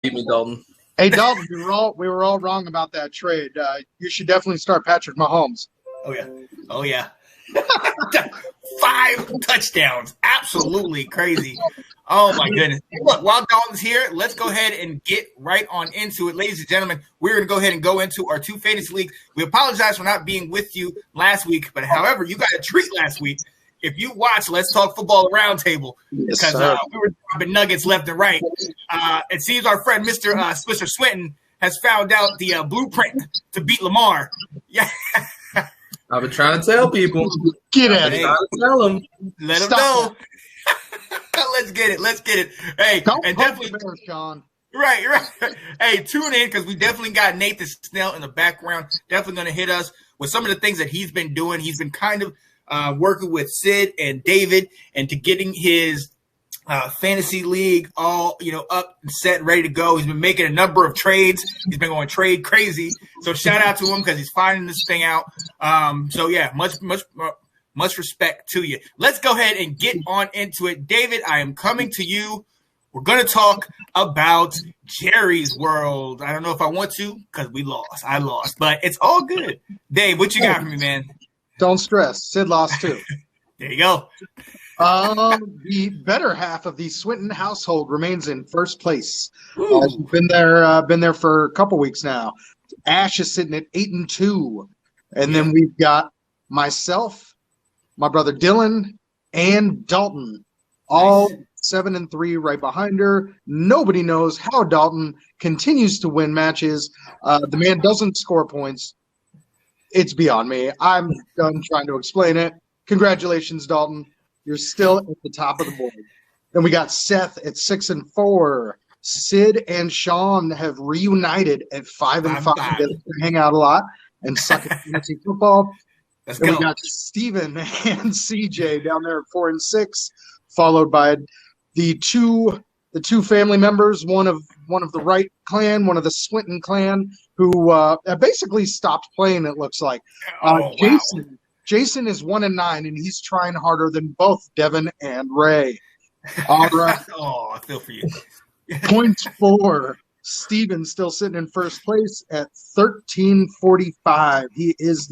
Beat me, Dalton. Hey, Dalton, we were all wrong about that trade. You should definitely start Patrick Mahomes. Oh, yeah. 5 touchdowns. Absolutely crazy. Oh, my goodness. Look, while Dalton's here, let's go ahead and get right on into it. Ladies and gentlemen, we're going to go ahead and go into our 2 fantasy leagues. We apologize for not being with you last week, but however, you got a treat last week. If you watch Let's Talk Football Roundtable, because we were dropping nuggets left and right, it seems our friend Mr. Swinton has found out the blueprint to beat Lamar. Yeah. I've been trying to tell people. Get at it. Tell them. Let them know. Let's get it. Hey, don't and definitely, bear, Sean. Right. Hey, tune in because we definitely got Nathan Snell in the background. Definitely going to hit us with some of the things that he's been doing. He's been kind of working with Sid and David and to getting his fantasy league all up and set and ready to go. He's been making a number of trades. He's been going trade crazy. So shout out to him because he's finding this thing out. So yeah, much respect to you. Let's go ahead and get on into it. David, I am coming to you. We're going to talk about Jerry's World. I don't know if I want to because I lost, but it's all good. Dave, what you got for me, man? Don't stress. Sid lost too. There you go. The better half of the Swinton household remains in first place. Been there for a couple weeks now. Ash is sitting at 8-2, and then we've got myself, my brother Dylan, and Dalton, all 7-3 right behind her. Nobody knows how Dalton continues to win matches. The man doesn't score points. It's beyond me. I'm done trying to explain it. Congratulations, Dalton. You're still at the top of the board. Then we got Seth at 6-4. Sid and Sean have reunited at 5-5. They hang out a lot and suck at fantasy football. Then we got Steven and CJ down there at 4-6, followed by the two family members, one of the Wright clan, one of the Swinton clan, who basically stopped playing, it looks like. Jason is 1-9, and he's trying harder than both Devin and Ray. All right. Oh, I feel for you. Points for Steven, still sitting in first place at 1345. He is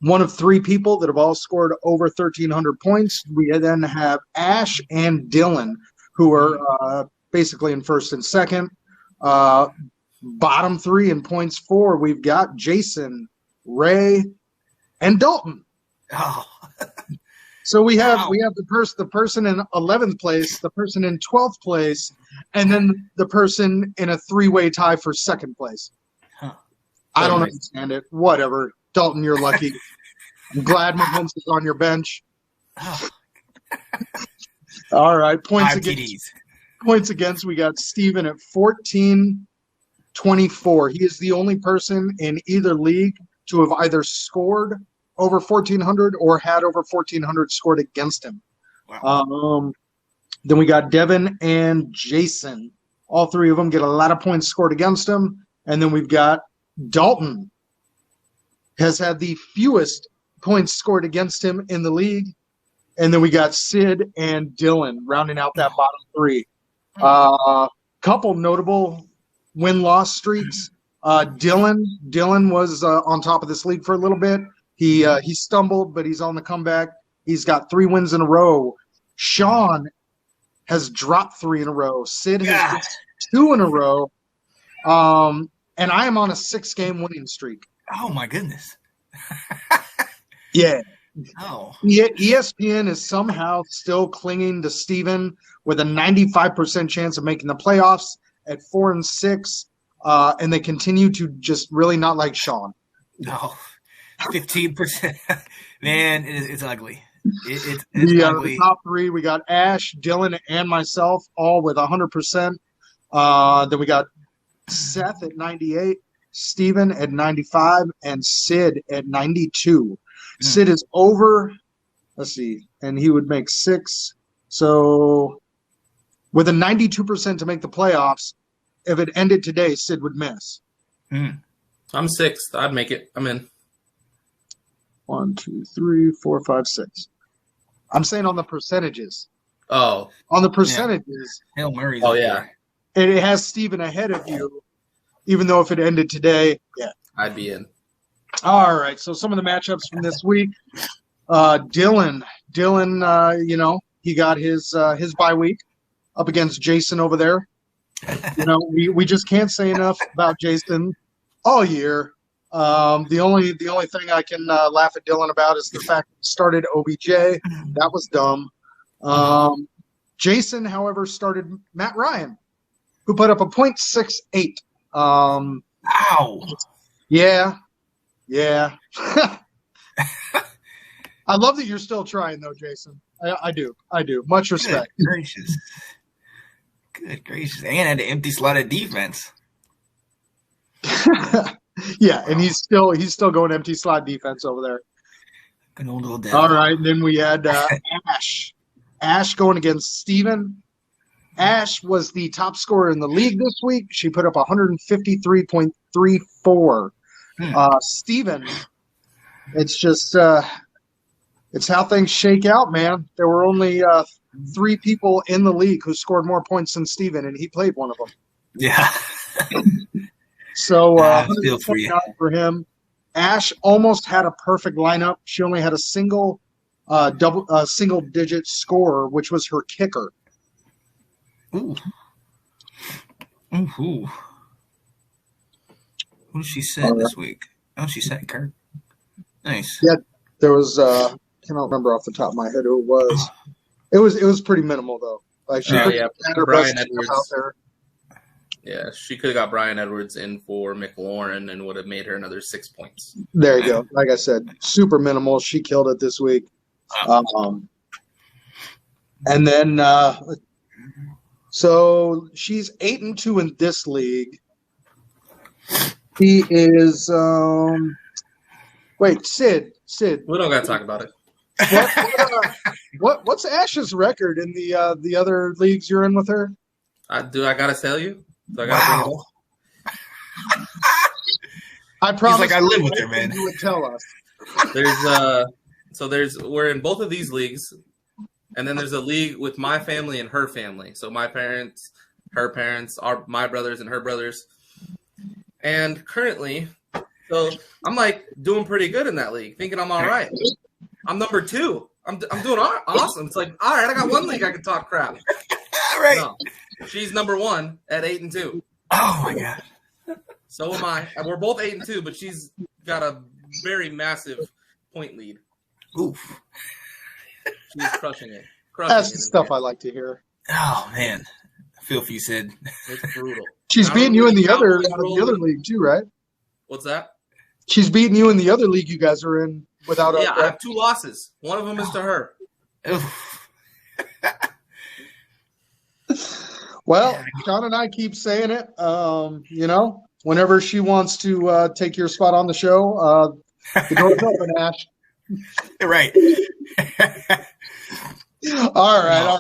one of 3 people that have all scored over 1,300 points. We then have Ash and Dylan, who are basically in first and second. Bottom 3 in points for, we've got Jason, Ray, and Dalton. Oh. So we have the person in 11th place, the person in 12th place, and then the person in a 3-way tie for second place. Huh. I don't understand it. Whatever. Dalton, you're lucky. I'm glad Mahomes is on your bench. All right. Points against, we got Steven at 14-24. He is the only person in either league to have either scored over 1,400 or had over 1,400 scored against him. Wow. Then we got Devin and Jason. All 3 of them get a lot of points scored against him. And then we've got Dalton has had the fewest points scored against him in the league. And then we got Sid and Dylan rounding out that bottom 3. Couple notable win-loss streaks. Dylan was on top of this league for a little bit. He stumbled, but he's on the comeback. He's got 3 wins in a row. Sean has dropped 3 in a row. Sid has dropped 2 in a row. And I am on a 6-game winning streak. Oh, my goodness. Yeah. Oh. ESPN is somehow still clinging to Steven with a 95% chance of making the playoffs at 4-6. And they continue to just really not like Sean. No. 15%. Man, it's ugly. It's ugly. The top 3, we got Ash, Dylan, and myself, all with 100%. Then we got Seth at 98, Steven at 95, and Sid at 92. Sid is over, let's see, and he would make 6. So with a 92% to make the playoffs, if it ended today, Sid would miss. I'm 6th. I'd make it. I'm in. 1, 2, 3, 4, 5, 6. I'm saying on the percentages. Oh. On the percentages. Yeah. Hail Mary's. Oh, yeah. And it has Steven ahead of you, even though if it ended today, yeah. I'd be in. All right, so some of the matchups from this week. Dylan, he got his bye week up against Jason over there. We just can't say enough about Jason all year. The only thing I can laugh at Dylan about is the fact that he started OBJ. That was dumb. Jason, however, started Matt Ryan, who put up a .68. Ow. Yeah. I love that you're still trying, though, Jason. I do. Much respect. Good gracious. And had an empty slotted defense. Yeah, and he's still going empty slot defense over there. Good old little devil. All right, and then we had Ash. Ash going against Steven. Ash was the top scorer in the league this week. She put up 153.34. Steven, it's just it's how things shake out, man. There were only 3 people in the league who scored more points than Steven, and he played one of them. Yeah. So feel for you. for him. Ash almost had a perfect lineup. She only had a single digit score, which was her kicker. Ooh. Ooh. Who did she set this week? Oh, she set Kirk. Nice. Yeah, there was cannot remember off the top of my head who it was. It was pretty minimal though. Like she had her Brian best Edwards out there. Yeah, she could have got Brian Edwards in for McLaurin and would have made her another 6 points. There you go. Like I said, super minimal. She killed it this week. And then so she's 8-2 in this league. He is wait, Sid. We don't got to talk about it. What's Ash's record in the other leagues you're in with her? Do I gotta tell you? Wow. I promise. He's like, I live with her, man. You would tell us. We're in both of these leagues, and then there's a league with my family and her family. So my parents, her parents, my brothers and her brothers. And currently, so I'm like doing pretty good in that league, thinking I'm all right. I'm number 2. I'm doing awesome. It's like, all right, I got one league I can talk crap. All right. No, she's number 1 at 8-2. Oh my god. So am I. And we're both 8-2, but she's got a very massive point lead. Oof. She's crushing it. That's the stuff I like to hear. Oh man, I feel for you, Sid. It's brutal. She's beating you in the other league too, right? What's that? She's beating you in the other league you guys are in without. Yeah, I have 2 losses. One of them is to her. Well, Sean and I keep saying it. Whenever she wants to take your spot on the show, the door's open, Ash. Right. All right.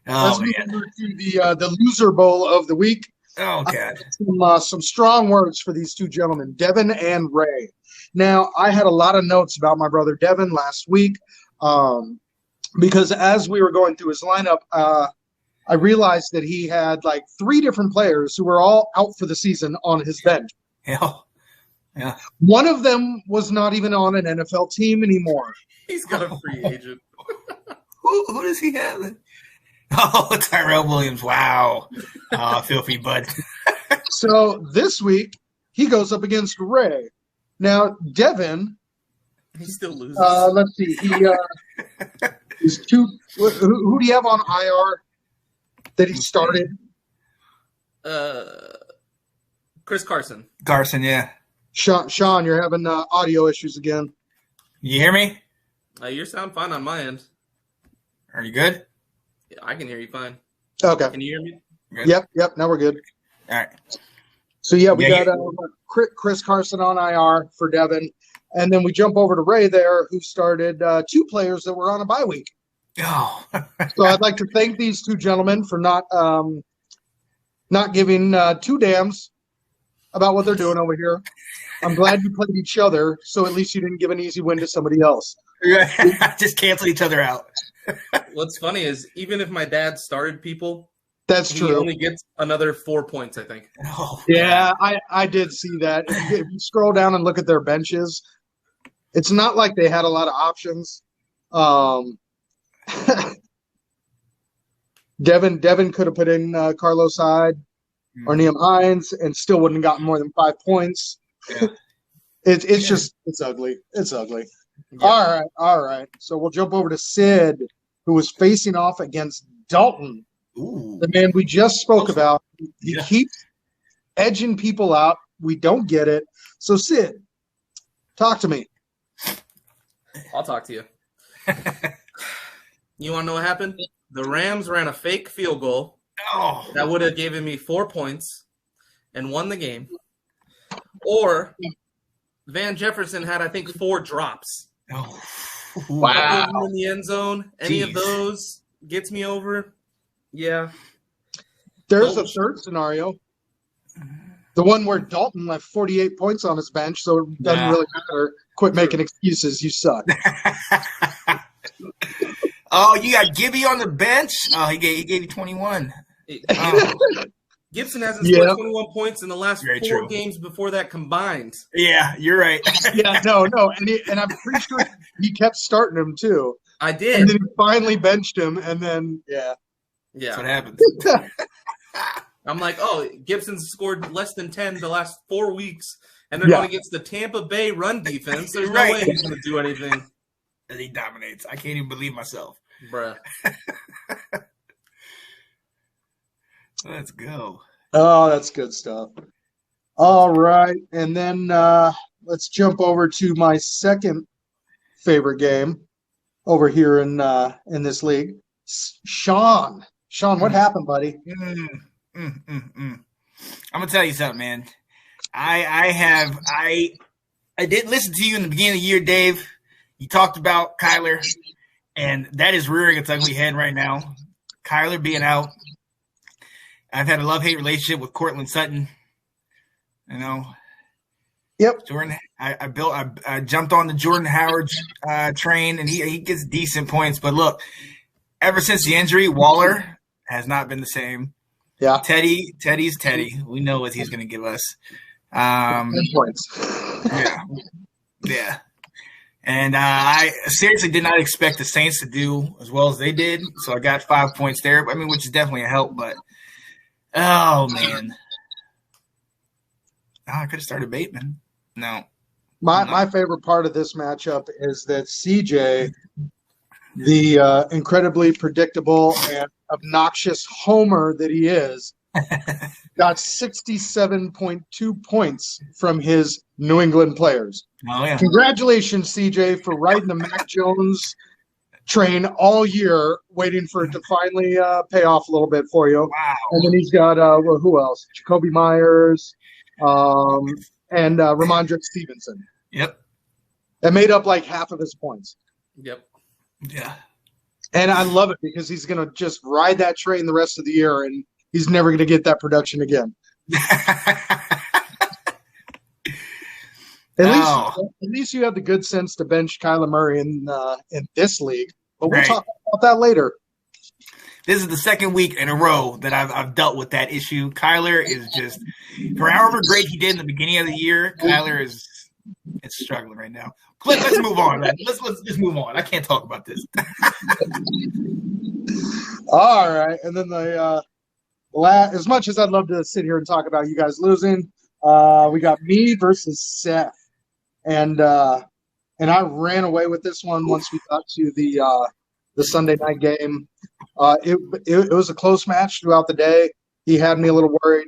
Oh, Let's move over to the loser bowl of the week. Oh, God. Some strong words for these 2 gentlemen, Devin and Ray. Now, I had a lot of notes about my brother Devin last week because as we were going through his lineup, I realized that he had like 3 different players who were all out for the season on his bench. Yeah. One of them was not even on an NFL team anymore. He's got a free agent. Who does he have? Oh, Tyrell Williams. Wow. Filthy bud. So this week, he goes up against Ray. Now, Devin. He still loses. Let's see. He's 2. Who do you have on IR that he started? Chris Carson. Carson, yeah. Sean, you're having audio issues again. You hear me? You sound fine on my end. Are you good? Yeah, I can hear you fine. Okay. Can you hear me? Good? Yep. Now we're good. All right. So, yeah, we got Chris Carson on IR for Devin. And then we jump over to Ray there, who started 2 players that were on a bye week. Oh. So I'd like to thank these 2 gentlemen for not giving 2 damns about what they're doing over here. I'm glad you played each other, so at least you didn't give an easy win to somebody else. Just cancel each other out. What's funny is even if my dad started people, That's he true. only gets another 4 points, I think. Oh, Yeah, I did see that. If you scroll down and look at their benches, it's not like they had a lot of options. Devin could have put in Carlos Hyde or Liam Hines and still wouldn't have gotten more than 5 points. Yeah. It's ugly. It's ugly. Yeah. All right. So we'll jump over to Sid, who was facing off against Dalton, Ooh. the man we just spoke about. He Yeah. keeps edging people out. We don't get it. So Sid, talk to me. I'll talk to you. You want to know what happened? The Rams ran a fake field goal Oh. that would have given me 4 points and won the game. Or Van Jefferson had, I think, 4 drops. Oh. Wow. In the end zone. Any Jeez. of those gets me over. Yeah. There's a third scenario. The one where Dalton left 48 points on his bench, so it doesn't really matter. Quit making excuses. You suck. Oh, you got Gibby on the bench? Oh, he gave you 21. Oh. Gibson hasn't scored 21 points in the last Very 4 true. games before that combined. Yeah, you're right. Yeah, no. And I'm pretty sure he kept starting him, too. I And did. then he finally benched him, and then, yeah. That's what Yeah. happens. I'm like, oh, Gibson's scored less than 10 the last 4 weeks, and they're Yeah. going against the Tampa Bay run defense. There's no Right. way he's going to do anything. And he dominates. I can't even believe myself. Bruh. Let's go. Oh, that's good stuff. All right. And then let's jump over to my second favorite game over here in this league. Sean, what happened, buddy? I'm gonna tell you something, man. I didn't listen to you in the beginning of the year, Dave. You talked about Kyler, and that is rearing its ugly head right now. Kyler being out. I've had a love-hate relationship with Cortland Sutton. You know. Yep. Jordan, I jumped on the Jordan Howard train, and he gets decent points. But look, ever since the injury, Waller has not been the same. Yeah. Teddy's Teddy. We know what he's going to give us. 10 points. Yeah. And I seriously did not expect the Saints to do as well as they did, so I got 5 points there. I mean, which is definitely a help, but oh man, I could have started Bateman. No. My favorite part of this matchup is that CJ, the incredibly predictable and obnoxious homer that he is, got 67.2 points from his New England players. Oh yeah. Congratulations, CJ, for riding the Mac Jones train all year, waiting for it to finally pay off a little bit for you. Wow. And then he's got who else? Jacoby Myers, and Ramondre Stevenson. Yep. That made up like half of his points. Yep. Yeah. And I love it because he's going to just ride that train the rest of the year, and he's never going to get that production again. At least you have the good sense to bench Kyler Murray in this league. But we'll talk about that later. This is the second week in a row that I've dealt with that issue. Kyler is just, for however great he did in the beginning of the year, Kyler is struggling right now. Let's move on, man. Let's just move on. I can't talk about this. All right, and then the as much as I'd love to sit here and talk about you guys losing, we got me versus Seth, and I ran away with this one once we got to the Sunday night game. It was a close match throughout the day. He had me a little worried,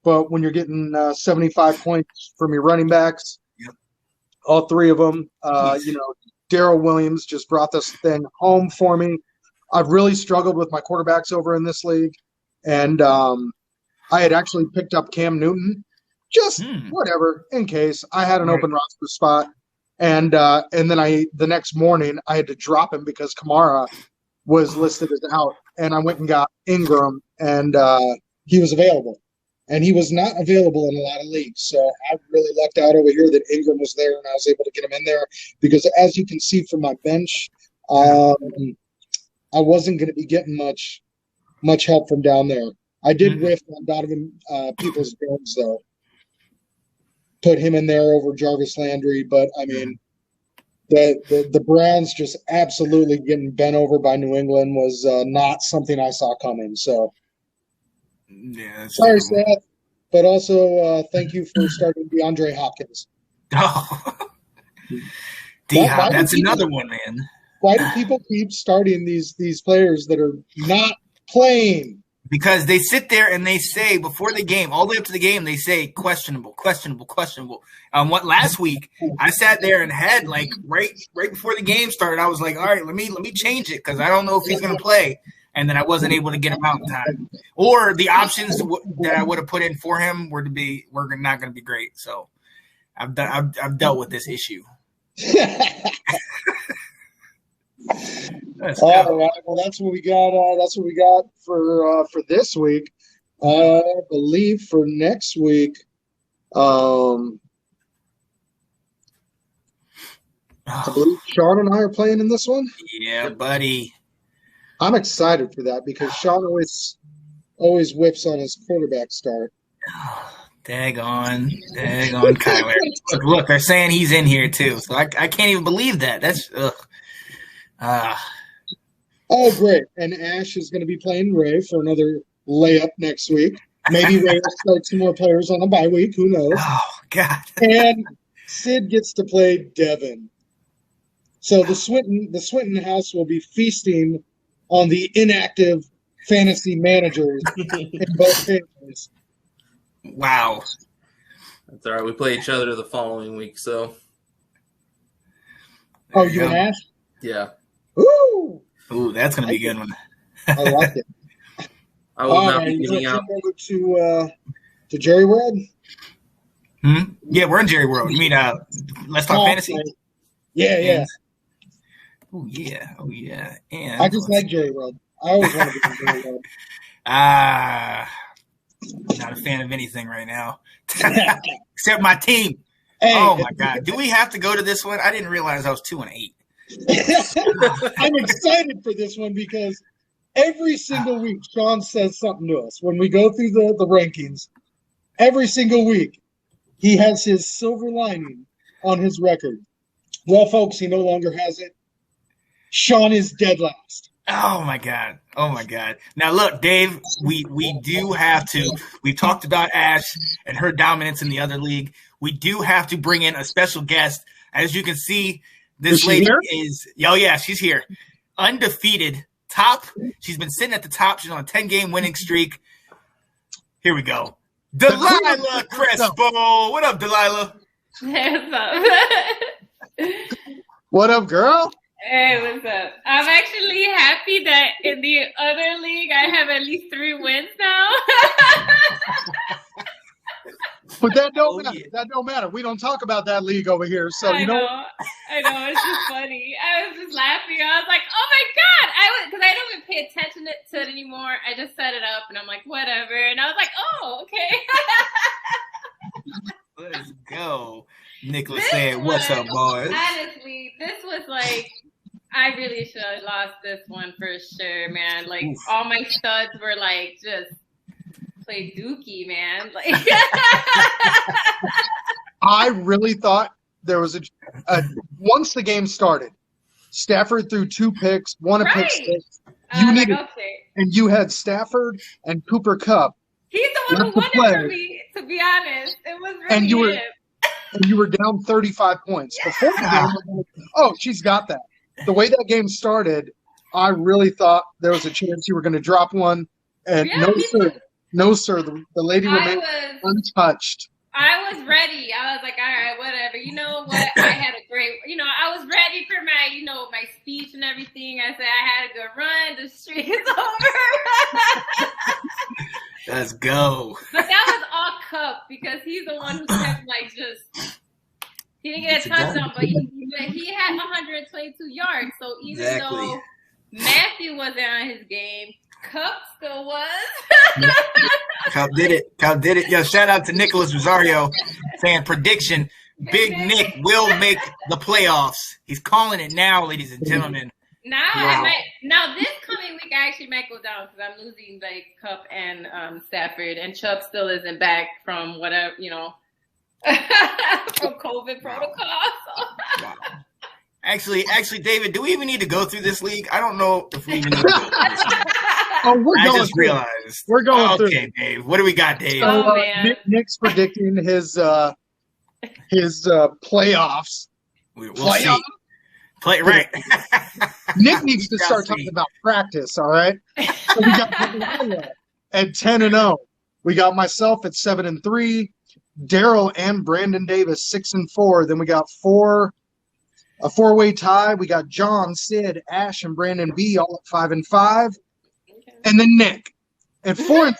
but when you're getting 75 points from your running backs, all three of them, Darrell Williams just brought this thing home for me. I've really struggled with my quarterbacks over in this league, and I had actually picked up Cam Newton, just whatever, in case I had an open roster spot, and then the next morning I had to drop him because Kamara was listed as out, and I went and got Ingram, and he was available. And he was not available in a lot of leagues. So I really lucked out over here that Ingram was there, and I was able to get him in there because, as you can see from my bench, I wasn't going to be getting much help from down there. I did whiff on Donovan Peoples-Jones, though. Put him in there over Jarvis Landry, but I mean, the Browns just absolutely getting bent over by New England was not something I saw coming. So, yeah, sorry, Seth, but also thank you for starting DeAndre Hopkins. Oh, D-Hop, that's another one, man. Why do people keep starting these players that are not playing? Because they sit there and they say before the game, all the way up to the game, they say questionable. What last week I sat there and had like right before the game started, I was like, all right, let me change it because I don't know if he's going to play, and then I wasn't able to get him out in time, or the options that I would have put in for him were not going to be great. So I've dealt with this issue. All right. Well, that's what we got. That's what we got for this week. I believe for next week, I believe Sean and I are playing in this one. Yeah, buddy. I'm excited for that because Sean always whips on his quarterback start. Daggone Kyler. Look, they're saying he's in here too, so I can't even believe that. That's Oh, great. And Ash is going to be playing Ray for another layup next week. Maybe Ray will start some more players on a bye week. Who knows? Oh, God. And Sid gets to play Devin. So the Swinton house will be feasting on the inactive fantasy managers in both families. Wow. That's all right. We play each other the following week, so. Oh, you and Ash? Yeah. Ooh, that's going to be a good one. I like it. I will not be getting out. Over to Jerry World? Yeah, we're in Jerry World. You mean Let's Talk Fantasy? Yeah. Oh, yeah. And I just like Jerry World. I always want to be in Jerry World. Not a fan of anything right now. Except my team. Hey, oh, my God. Do we have to go to this one? I didn't realize I was 2-8. I'm excited for this one because every single week Sean says something to us when we go through the rankings. Every single week he has his silver lining on his record. Well, folks, he no longer has it. Sean is dead last. Oh my God. Now look, Dave, we do have to. We've talked about Ash and her dominance in the other league. We do have to bring in a special guest. As you can see, this lady is, she's here. Undefeated, top. She's been sitting at the top. She's on a 10-game winning streak. Here we go. Delilah Crespo. What up, Delilah? Hey, what's up? What up, girl? Hey, what's up? I'm actually happy that in the other league I have at least 3 wins now. But that don't matter. Yeah. That don't matter. We don't talk about that league over here. So I know. It's just funny. I was just laughing. I was like, "Oh my God!" Because I don't even pay attention to it anymore. I just set it up, and I'm like, "Whatever." And I was like, "Oh, okay." Let's go. Nicholas saying, "What's up, boys?" Honestly, this was like, I really should have lost this one for sure, man. Like all my studs were like just. Play Dookie, man. Like, I really thought there was a once the game started, Stafford threw 2 picks, one a pick six. And you had Stafford and Cooper Kupp. He's the one who won it for me, to be honest. It was really him. And you were down 35 points. Before the game, oh, she's got that. The way that game started, I really thought there was a chance you were going to drop one. And no, sir. The lady remained untouched. I was ready. I was like, all right, whatever. You know what? I had a great, I was ready for my, my speech and everything. I said I had a good run. The streak is over. Let's go. But that was all Cup because he's the one who kept he didn't get a touchdown, but he had 122 yards. So even though Matthew wasn't on his game, Cup still was. Cup did it. Yo, shout out to Nicholas Rosario saying prediction. Big Nick will make the playoffs. He's calling it now, ladies and gentlemen. Now this coming week I actually might go down because I'm losing like Cup and Stafford, and Chubb still isn't back from whatever from COVID protocol. So. Wow. Actually, David, do we even need to go through this league? I don't know if we even need to go through this league. I just realized. We're going through. Okay, Dave. What do we got, Dave? Nick's predicting his playoffs. We'll see. Right. Nick needs to start talking about practice, all right? So we got Delilah at 10-0. We got myself at 7-3. Daryl and Brandon Davis 6-4. Then we got a four-way tie. We got John, Sid, Ash, and Brandon B all at 5-5. And then Nick at 4-6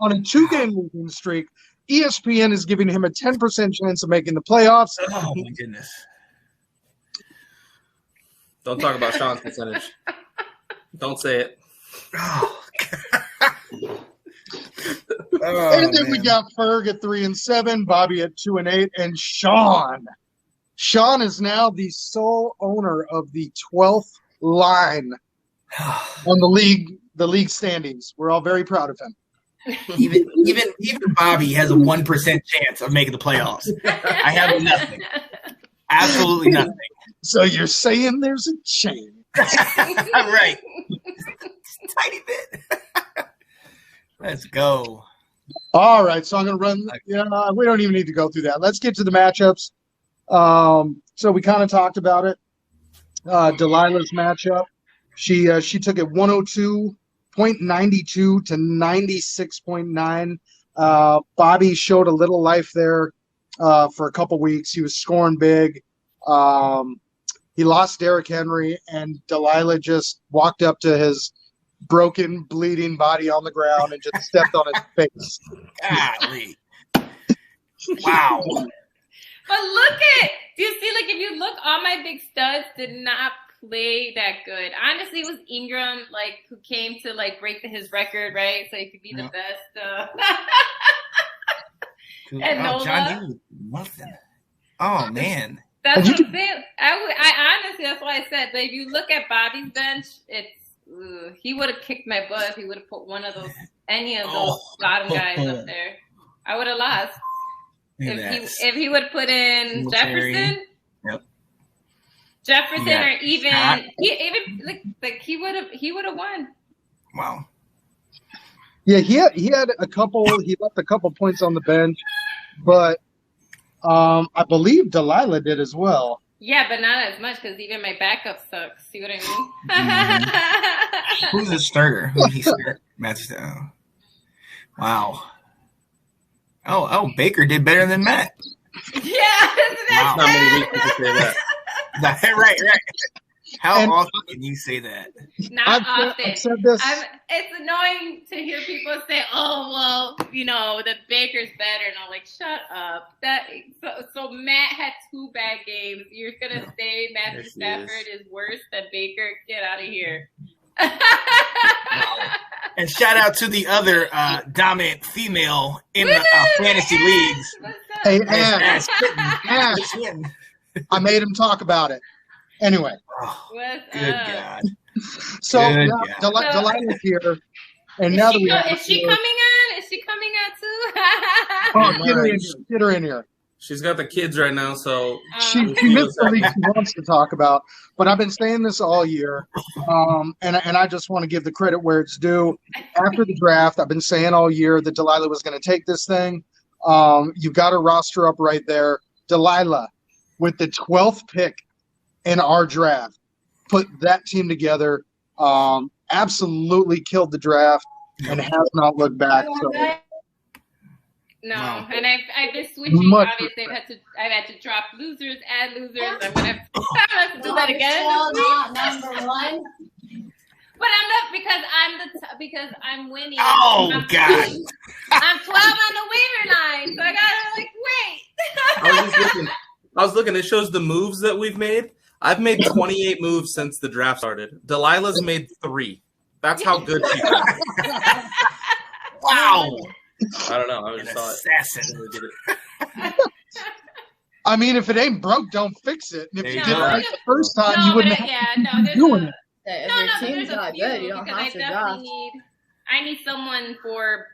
on a 2-game losing streak. ESPN is giving him a 10% chance of making the playoffs. Oh my goodness. Don't talk about Sean's percentage. Don't say it. And then we got Ferg at 3-7, Bobby at 2-8, and Sean. Sean is now the sole owner of the 12th line on the league standings. We're all very proud of him. Even Bobby has a 1% chance of making the playoffs. I have nothing. Absolutely nothing. So you're saying there's a chance. Right. Tiny bit. Let's go. All right, so I'm going to run. We don't even need to go through that. Let's get to the matchups. So we kind of talked about it. Delilah's matchup. She took it 102.92 to 96.9. Bobby showed a little life there for a couple weeks. He was scoring big. He lost Derrick Henry, and Delilah just walked up to his broken, bleeding body on the ground and just stepped on his face. Golly. Wow. But do you see, like, if you look, all my big studs did not play that good. Honestly, it was Ingram, like, who came to, like, break his record, right? So he could be the best. And Nola. John, you nothing. Oh, man. That's what I'm saying. I honestly, that's why I said, but if you look at Bobby's bench, he would have kicked my butt if he would have put any of those bottom guys up there. I would have lost. If he would have put in Jefferson, Jefferson, or even he would have won. Wow. Yeah, he had a couple. He left a couple points on the bench, but I believe Delilah did as well. Yeah, but not as much because even my backup sucks. See what I mean? Who's the starter? Who did he start? Matthew. Wow. Oh, Baker did better than Matt. Yeah, wow. Not many weeks to say that. Right. How often can you say that? Not often. I've said this. It's annoying to hear people say, "Oh, well, the Baker's better," and I'm like, "Shut up." So Matt had 2 bad games. You're gonna say Matthew Stafford is worse than Baker? Get out of here. And shout out to the other dominant female in the fantasy leagues. Hey, Ash. I made him talk about it. Anyway. Good God. So Delilah's here. And now that we have Is she coming on? Is she coming on too? Get her in here. She's got the kids right now, so she missed the league she wants to talk about. But I've been saying this all year, and I just want to give the credit where it's due. After the draft, I've been saying all year that Delilah was going to take this thing. You've got her roster up right there. Delilah, with the 12th pick in our draft, put that team together, absolutely killed the draft, and has not looked back. So. No, and I've been switching. Obviously, I've had to drop losers, add losers. I'm gonna have to do that again. Still not number one. But I'm not because I'm winning. Oh God! I'm 12 on the waiver line, so I gotta wait. I was looking. It shows the moves that we've made. I've made 28 moves since the draft started. Delilah's made 3. That's how good she is. Wow. I don't know. I just saw it. I mean, if it ain't broke, don't fix it. And if you did it right the first time, you wouldn't have been doing it. If No, your but team's there's a not few good, you don't because have to draft. I need someone for,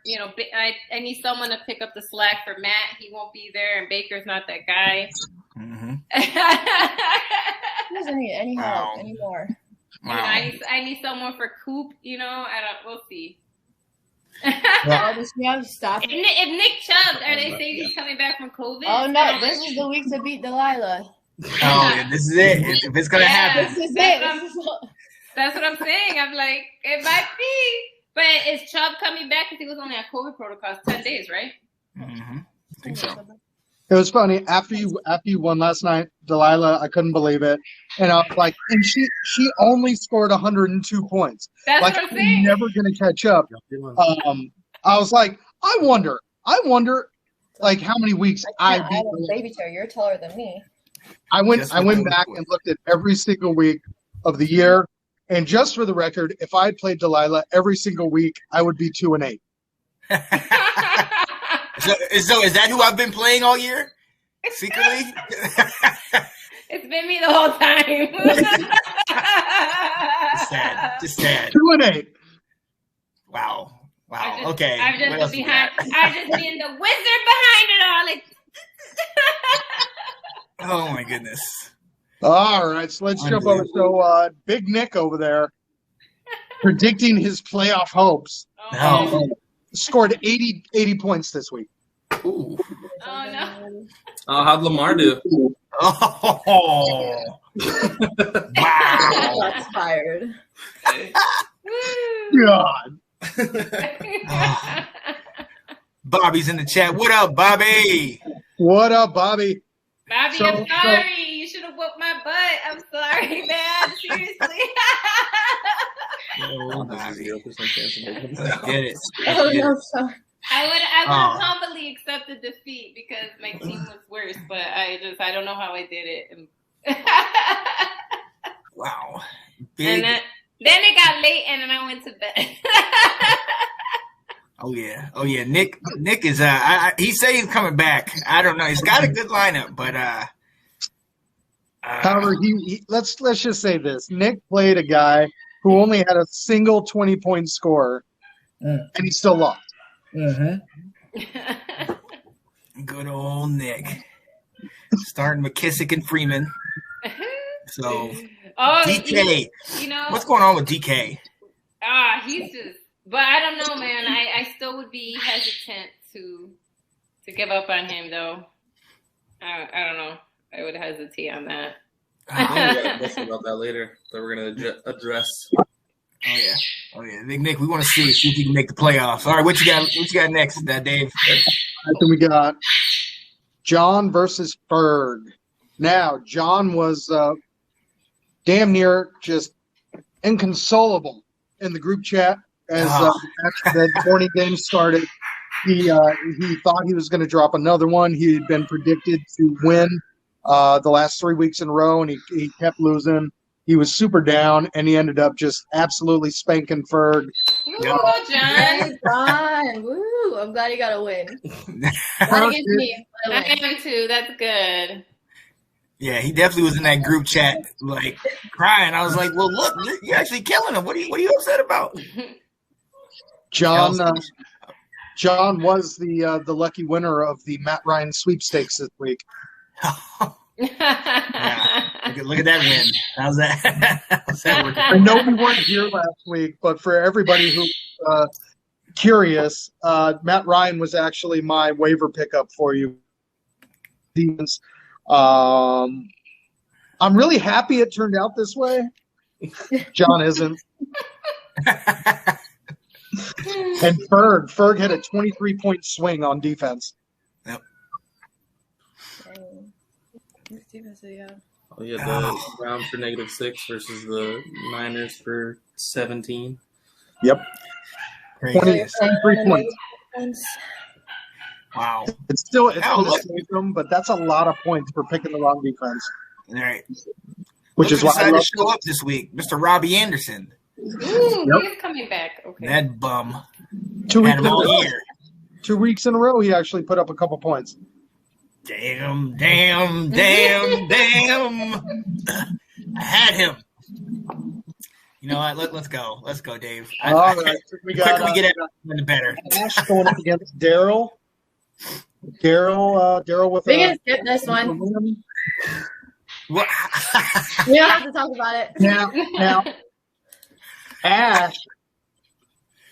I need someone to pick up the slack for Matt. He won't be there, and Baker's not that guy. Mm-hmm. He doesn't need any help anymore. Wow. I need someone for Coop. We'll see. Does she have stuff? If Nick Chubb, are they saying he's coming back from COVID? Oh no, this is the week to beat Delilah. Oh, yeah, this is it. If it's gonna happen, This is it. That's what I'm saying. I'm like, it might be. But is Chubb coming back? Because he was only on COVID protocols 10 days, right? Mm-hmm. I think so. It was funny after you won last night, Delilah. I couldn't believe it, and I was like, and she only scored 102 points. That's like, what I'm saying. never gonna catch up. I was like, I wonder, like how many weeks I have a baby chair. You're taller than me. I went back and looked at every single week of the year, and just for the record, if I had played Delilah every single week, I would be 2-8. So is that who I've been playing all year? Secretly? It's been me the whole time. Just sad. 2-8. Wow. Okay. I've just been the wizard behind it all. Like, oh my goodness. All right, so let's jump over. So Big Nick over there predicting his playoff hopes. No. Scored 80 points this week. Ooh. oh no. Oh, how'd Lamar do? Oh. Wow. That's fired. God. Bobby's in the chat. What up, Bobby? What up, Bobby? Bobby, I'm sorry. You should have whooped my butt. I'm sorry, man. Seriously. Oh, Bobby. Get it. Oh no, sorry. I would humbly accepted defeat because my team was worse, but I don't know how I did it. Wow. And then it got late, and then I went to bed. Oh yeah. Nick is he say he's coming back. I don't know. He's got a good lineup, but however, he let's just say this: Nick played a guy who only had a single 20-point score, and he still lost. Mm-hmm. Good old Nick. Starting McKissick and Freeman. So DK. What's going on with DK? He's just. But I don't know, man. I still would be hesitant to give up on him, though. I don't know. I would hesitate on that. I'm going to question about that later that we're going to address. Oh yeah. Nick, we want to see if you can make the playoffs. All right, what you got next, Dave? Then we got John versus Ferg. Now, John was damn near just inconsolable in the group chat as the morning game started. He thought he was going to drop another one. He had been predicted to win the last 3 weeks in a row, and he kept losing. He was super down, and he ended up just absolutely spanking Ferg. Woo, John! John! Woo! I'm glad he got a win. I am too. That's good. Yeah, he definitely was in that group chat, like crying. I was like, "Well, look, you're actually killing him. What are you upset about?" John was the lucky winner of the Matt Ryan sweepstakes this week. Yeah. Look at that win. How's that working? I know we weren't here last week, but for everybody who's curious, Matt Ryan was actually my waiver pickup for you. I'm really happy it turned out this way. John isn't. And Ferg had a 23-point swing on defense. Yep. Oh, yeah, the Browns for -6 versus the Niners for 17. Yep. 23 points. Wow. It's going to save them, but that's a lot of points for picking the wrong defense. All right. Which is why I decided to show up this week, Mr. Robbie Anderson. He's coming back. Okay. That bum. 2 weeks Had him all year. 2 weeks in a row, he actually put up a couple points. Damn. I had him. You know what? Let's go. Let's go, Dave. All right. We got, quicker we get it, the better. Ash going up against Daryl. Daryl with We can skip this one. What? We don't have to talk about it. Now, Ash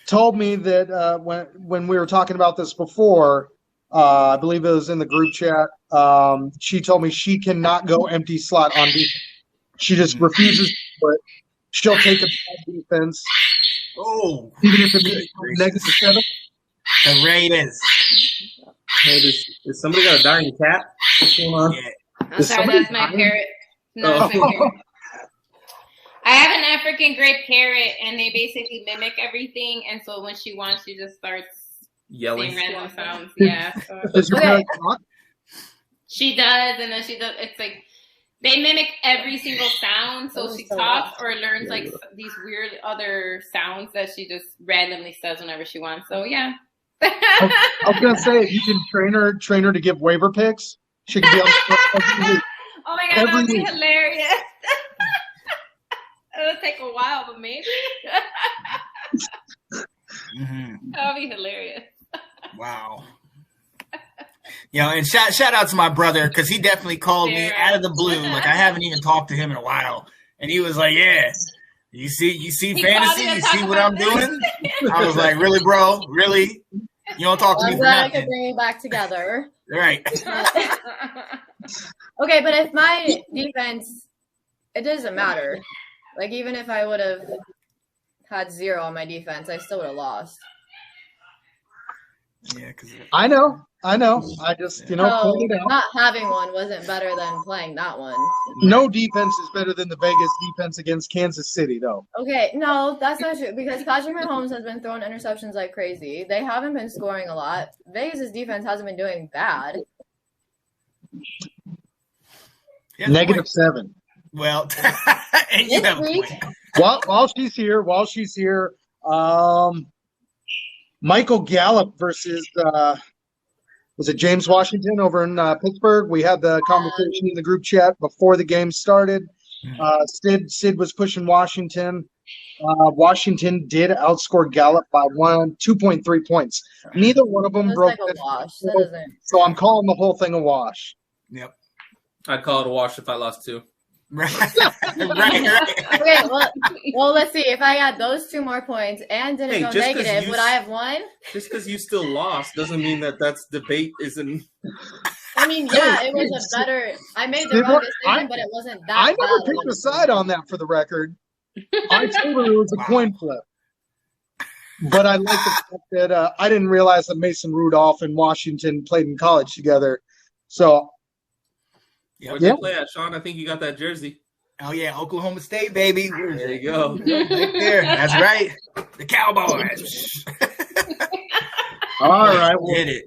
told me that when we were talking about this before, I believe it was in the group chat. She told me she cannot go empty slot on defense. She just refuses to do it. She'll take a bad defense. Oh, Even if it means -7. the Raiders. Hey, is somebody got a dying cat? What's going on? Yeah. I'm sorry, that's my parrot. No, it's my parrot. I have an African gray parrot, and they basically mimic everything. And so when she wants, she just starts Yelling. saying random sounds. Yeah. So. Does your parent talk? She does, and then she does. It's like they mimic every single sound. So she talks or learns like these weird other sounds that she just randomly says whenever she wants. So yeah. I was gonna say if you can train her to give waiver picks, she can be on. Oh my god, that would be hilarious. It'll take a while, but maybe. That would be hilarious. Wow. And shout out to my brother because he definitely called me out of the blue. Like I haven't even talked to him in a while, and he was like, "Yeah, you see fantasy, you see what I'm doing." I was like, "Really, bro? Really? You don't talk to me for glad nothing." I could bring you back together. Right. Okay, but if my defense, it doesn't matter. Like even if I would have had 0 on my defense, I still would have lost. Yeah, because I know. I just point it out. Not having one wasn't better than playing that one. No defense is better than the Vegas defense against Kansas City, though. Okay, no, that's not true because Patrick Mahomes has been throwing interceptions like crazy. They haven't been scoring a lot. Vegas' defense hasn't been doing bad. -7. Well, and you have a point. While she's here, Michael Gallup versus was it James Washington over in Pittsburgh? We had the conversation in the group chat before the game started. Sid was pushing Washington. Washington did outscore Gallup by 2.3 points. Neither one of them broke. Like a wash. So I'm calling the whole thing a wash. Yep. I'd call it a wash if I lost 2. Right. Okay, well, let's see. If I had those 2 more points and didn't go negative, would I have won? Just because you still lost doesn't mean that's debate isn't. I mean, yeah, it was a better. I made the wrong decision, but it wasn't that. I never picked a side on that, for the record. I told her it was a coin flip. But I like the fact that I didn't realize that Mason Rudolph and Washington played in college together. So. Where'd you play at, Sean? I think you got that jersey. Oh, yeah, Oklahoma State, baby. There you go. Right there. That's right. The Cowboys. All right. We'll hit it.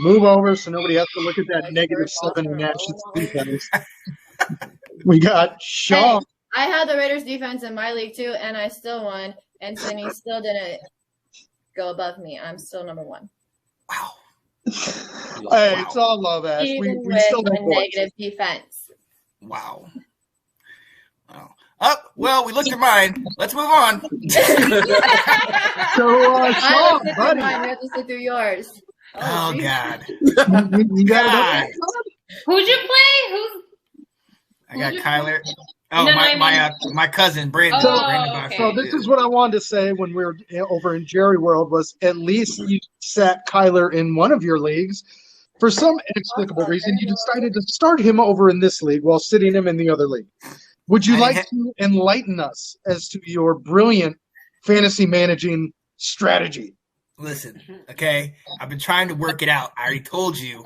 Move over so nobody has to look at that -7 in Nash's defense. We got Sean. Hey, I had the Raiders defense in my league, too, and I still won. And Cindy still didn't go above me. I'm still number 1. Wow. Hey, it's all love, Ash. Even We with still a have points. negative defense. Wow. Oh, well, we looked at mine. Let's move on. So, I Sean, buddy. mine. We have to sit through yours. Oh, God. You got it. Who'd you play? I got Kyler. Oh, No, my cousin, Brandon. Okay. So this is what I wanted to say when we were over in Jerry World was at least you sat Kyler in one of your leagues. For some inexplicable reason, you decided to start him over in this league while sitting him in the other league. Would you like to enlighten us as to your brilliant fantasy managing strategy? Listen, okay? I've been trying to work it out. I already told you.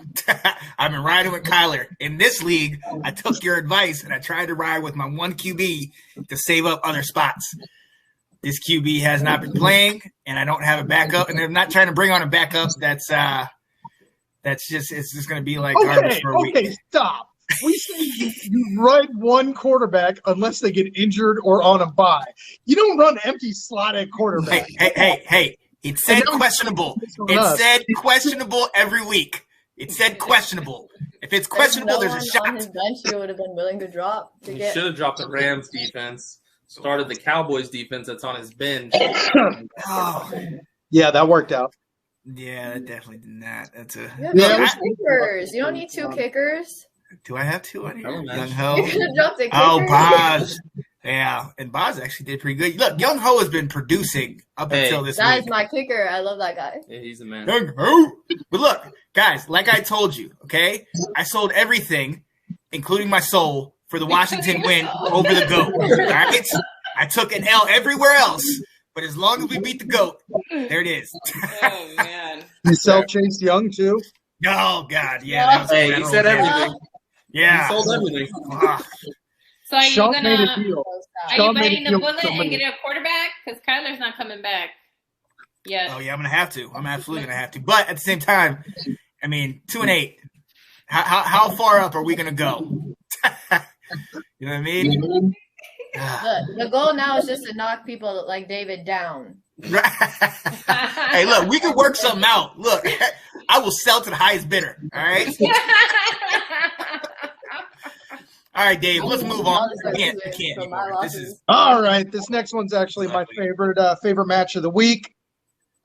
I've been riding with Kyler. In this league, I took your advice, and I tried to ride with my one QB to save up other spots. This QB has not been playing, and I don't have a backup. And I'm not trying to bring on a backup it's just going to be like garbage for a week. Okay, stop. We say you ride one quarterback unless they get injured or on a bye. You don't run empty slot at quarterback. Hey. It said questionable. It said questionable every week. It said questionable. If it's questionable, there's a shot. On his bench, you would have been willing to drop. You should have dropped the Rams defense. started the Cowboys defense that's on his bench. Oh, Yeah, that worked out. yeah, that definitely did not. That's a. You have Yeah, two it was- kickers. You don't need two kickers. Do I have two on here? Never mind. Young Ho. You could have dropped the kicker. Oh, Boz. Yeah, and Boz actually did pretty good. Look, Young Ho has been producing up Hey, until this That week. is my kicker. I love that guy. Yeah, he's a man. Young Ho. But look, guys, like I told you, okay, I sold everything, including my soul, for the Washington win over the GOAT. All right? I took an L everywhere else, but as long as we beat the GOAT, there it is. Oh man. You sell Chase Young too? Oh, God, yeah. That was Hey, he federal said damage. everything. Yeah. He sold everything. Ah, So are you Sean made a gonna deal. are Sean you made biting a the deal bullet with and somebody. get a quarterback? Because Kyler's not coming back. Yes. Oh, yeah, I'm going to have to. I'm absolutely going to have to. But at the same time, I mean, 2-8. How far up are we going to go? You know what I mean? The goal now is just to knock people like David down. Hey, look, we can work something out. Look, I will sell to the highest bidder. All right? All right, Dave, let's move on. We can't anymore. This is All right, this next one's actually my favorite match of the week.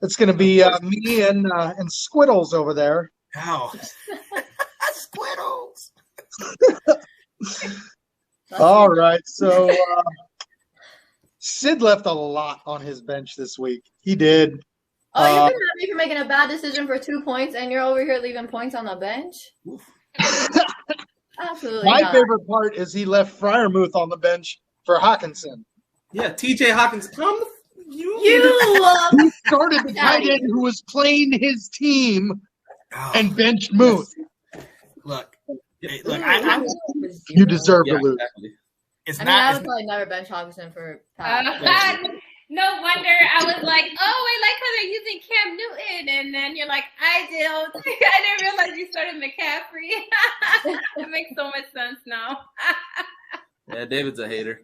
It's going to be me and Squiddles over there. oh, Squiddles. All right, so Sid left a lot on his bench this week. He did. Oh, you're mad at me for making a bad decision for 2 points, and you're over here leaving points on the bench? Absolutely My not. favorite part is he left Fryermuth on the bench for Hawkinson. Yeah, TJ Hawkins. You He started the tight end who was playing his team Oh, and benched Muth. look, hey, look, I, You deserve Yeah, to lose. exactly. it's I mean, I not. would probably never bench Hawkinson for No wonder I was like, oh, I like how they're using Cam Newton, and then you're like, I don't. I didn't realize you started McCaffrey. It makes so much sense now. Yeah, David's a hater.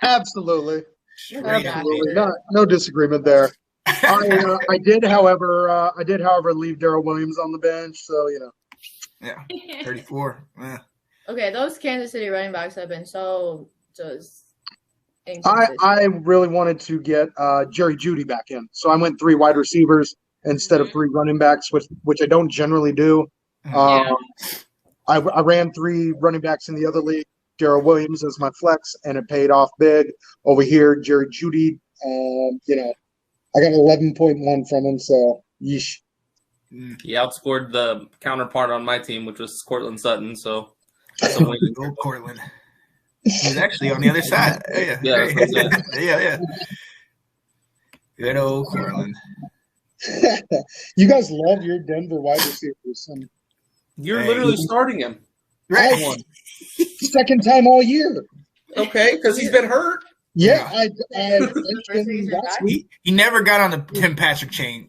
Absolutely. Straight up. Absolutely. No disagreement there. I did, however, leave Darrell Williams on the bench, so you know. Yeah, 34. Yeah. Okay, those Kansas City running backs have been so just inconsistent. I really wanted to get Jerry Jeudy back in, so I went 3 wide receivers instead of 3 running backs, which I don't generally do. Yeah. I ran 3 running backs in the other league. Darrell Williams as my flex, and it paid off big. Over here, Jerry Jeudy, I got 11.1 from him, so yeesh. He outscored the counterpart on my team, which was Cortland Sutton. So that's a win. Go Cortland. He's actually on the other side. Yeah. Yeah, that's what I'm saying. Yeah. Good old Cortland. You guys love your Denver wide receivers. And You're Hey. literally starting him. Right. second time all year. Okay, because he's been hurt. Yeah, I benched him last week. He never got on the Tim Patrick train.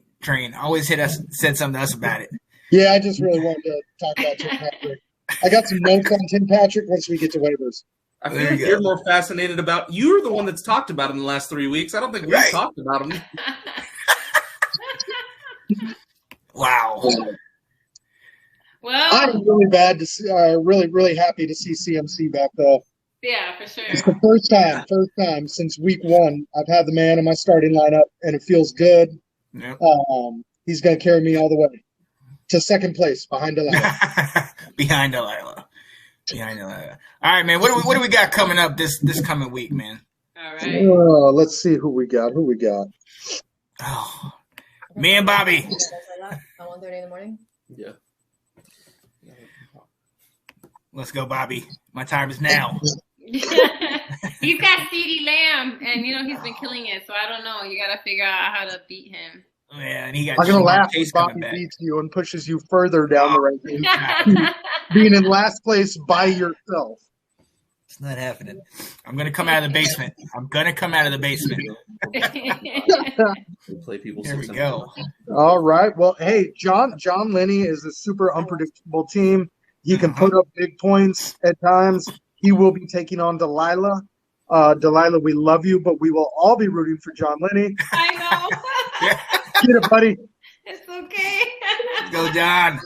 Always said something to us about it. Yeah, I just really wanted to talk about Tim Patrick. I got some notes on Tim Patrick once we get to waivers. I feel There like you you're go. more fascinated about. You're the one that's talked about him in the last 3 weeks. I don't think we've Right. talked about him. Wow. Well, I'm really bad to see, really happy to see CMC back though. yeah, for sure. It's the first time since week 1 I've had the man in my starting lineup, and it feels good. Yep. He's going to carry me all the way to second place behind Delilah. Behind Delilah. All right, man. What do we got coming up this coming week, man? All right. Let's see who we got. Oh, me and Bobby. At 1:30 in the morning. Yeah. Let's go, Bobby. My time is now. He's got CeeDee Lamb, and he's been killing it. So I don't know. You got to figure out how to beat him. Yeah, and he got I'm going to Jamar laugh Chase if Bobby coming back. beats you and pushes you further down the ranking, being in last place by yourself. It's not happening. I'm gonna come out of the basement. We play people. There we 6 go. All right. Well, hey, John Linney is a super unpredictable team. He can put up big points at times. He will be taking on Delilah. Delilah, we love you, but we will all be rooting for John Linney. I know. Get it, buddy. It's okay. Let's go, John.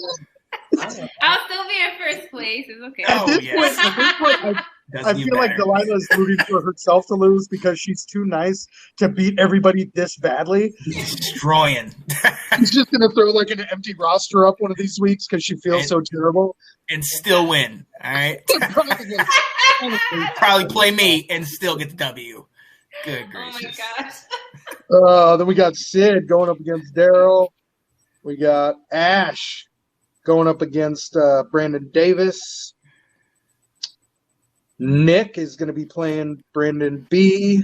I'll still be in first place. It's okay. Oh, At this yes. point, I feel like Delilah is rooting for herself to lose because she's too nice to beat everybody this badly. Destroying. She's just going to throw like an empty roster up one of these weeks because she feels so terrible. And still win. All right. Probably play me and still get the W. Good gracious. Oh my gosh. Then we got Sid going up against Daryl. We got Ash going up against Brandon Davis. Nick is going to be playing Brandon B.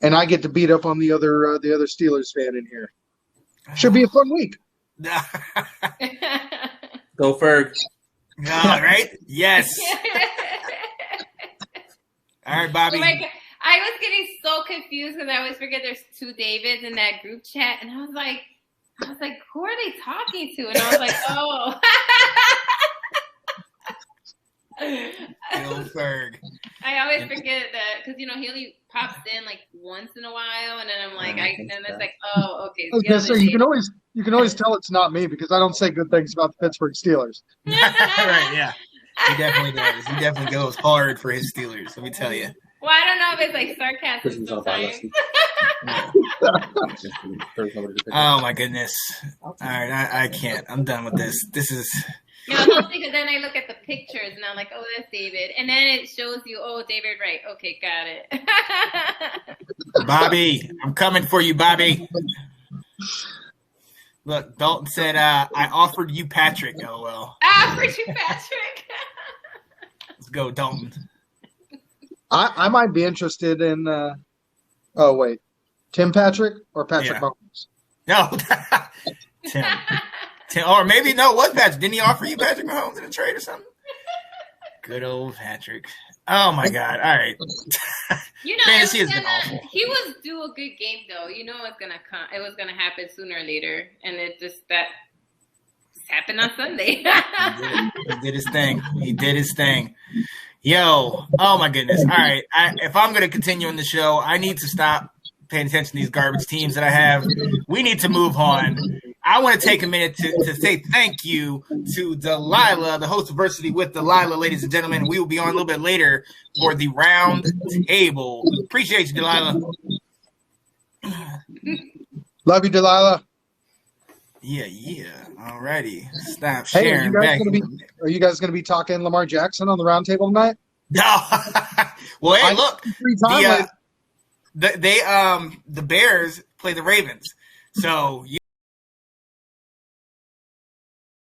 And I get to beat up on the other Steelers fan in here. Should be a fun week. Go Ferg. All right. Yes. All right, Bobby. Oh my God. I was getting so confused because I always forget there's 2 Davids in that group chat, and I was like, who are they talking to? And I was like, oh. Bill Ferg. I always forget that because he only pops in like once in a while, and then I'm like, and it's like, oh, okay. I was gonna say, you can always tell it's not me because I don't say good things about the Pittsburgh Steelers. Right? Yeah, he definitely does. He definitely goes hard for his Steelers. Let me tell you. Well, I don't know if it's like sarcasm sometimes. Oh my goodness! All right, I can't. I'm done with this. This is. Because then I look at the pictures and I'm like, oh, that's David, and then it shows you, oh, David Wright. Okay, got it. Bobby, I'm coming for you, Bobby. Look, Dalton said, I offered you Patrick. Oh well. I offered you Patrick. Let's go, Dalton. I might be interested in. Oh wait, Tim Patrick or Patrick Mahomes? No, Tim. Or maybe no, it was Patrick. Didn't he offer you Patrick Mahomes in a trade or something? Good old Patrick. Oh my God! All right. Fantasy has been awful. He was do a good game though. It was gonna happen sooner or later, and it just happened on Sunday. He did his thing. He did his thing. Yo, oh my goodness. All right. If I'm going to continue on the show, I need to stop paying attention to these garbage teams that I have. We need to move on. I want to take a minute to say thank you to Delilah, the host of Varsity with Delilah, ladies and gentlemen. We will be on a little bit later for the round table. Appreciate you, Delilah. Love you, Delilah. Yeah. All righty. Stop Hey, sharing. are you guys going to be talking Lamar Jackson on the round table tonight? No. Well, hey, look. The Bears play the Ravens. So